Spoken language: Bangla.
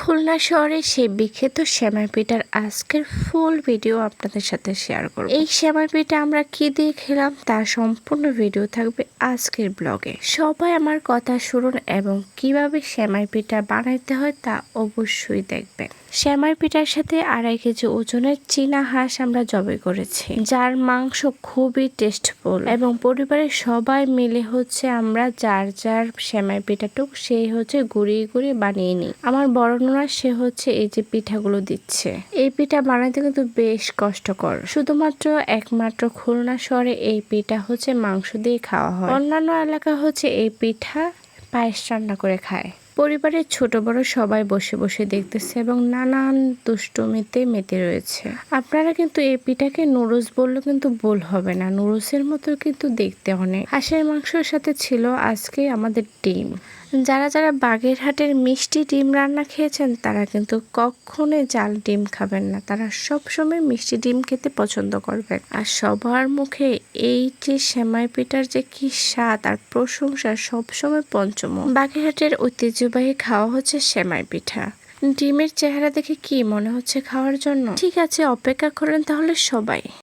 খুলনা শহরে সেই বিখ্যাত সেমাই পিঠার আজকের ফুল ভিডিও আপনাদের সাথে শেয়ার করব। এই সেমাই পিঠা আমরা কি দিয়ে খেলাম তার সম্পূর্ণ ভিডিও থাকবে আজকের ব্লগে। সবাই আমার কথা শুনুন এবং কিভাবে সেমাই পিঠা বানাইতে হয় তা অবশ্যই দেখবেন। সেমাই পিঠার সাথে 2.5 কেজি ওজনের চীনা হাঁস আমরা জবাই করেছি, যার মাংস খুবই টেস্টফুল এবং পরিবারের সবাই মিলে আমরা যার যার সেমাই পিঠাটুক সেই গুঁড়িয়ে গুঁড়িয়ে বানিয়ে নিই। আমার বড় নোনা সে এই যে পিঠাগুলো দিচ্ছে। এই পিঠা বানাইতে কিন্তু বেশ কষ্টকর। শুধুমাত্র একমাত্র খুলনা শহরে এই পিঠা মাংস দিয়ে খাওয়া হয়। অন্যান্য এলাকা এই পিঠা পায়েস রান্না করে খায়। পরিবারের ছোট বড় সবাই বসে বসে দেখতেছে এবং নানান দুষ্টুমিতে মেতে রয়েছে। আপনারা কিন্তু এই পিঠাকে নুডলস বললে কিন্তু ভুল হবে না, নুডলসের মতো কিন্তু দেখতে অনেক। হাঁসের মাংসের সাথে ছিল আজকে আমাদের ডিম। যারা যারা বাগেরহাটের মিষ্টি ডিম রান্না খেয়েছেন তারা কিন্তু কখনোই জাল ডিম খাবেন না, তারা সবসময় মিষ্টি ডিম খেতে পছন্দ করবেন। আর সবার মুখে এই যে সেমাই পিঠার যে কি স্বাদ আর প্রশংসা সবসময় পঞ্চম। বাগেরহাটের ঐতিহ্যবাহী খাওয়া সেমাই পিঠা। ডিমের চেহারা দেখে কি মনে হচ্ছে খাওয়ার জন্য? ঠিক আছে, অপেক্ষা করেন তাহলে সবাই।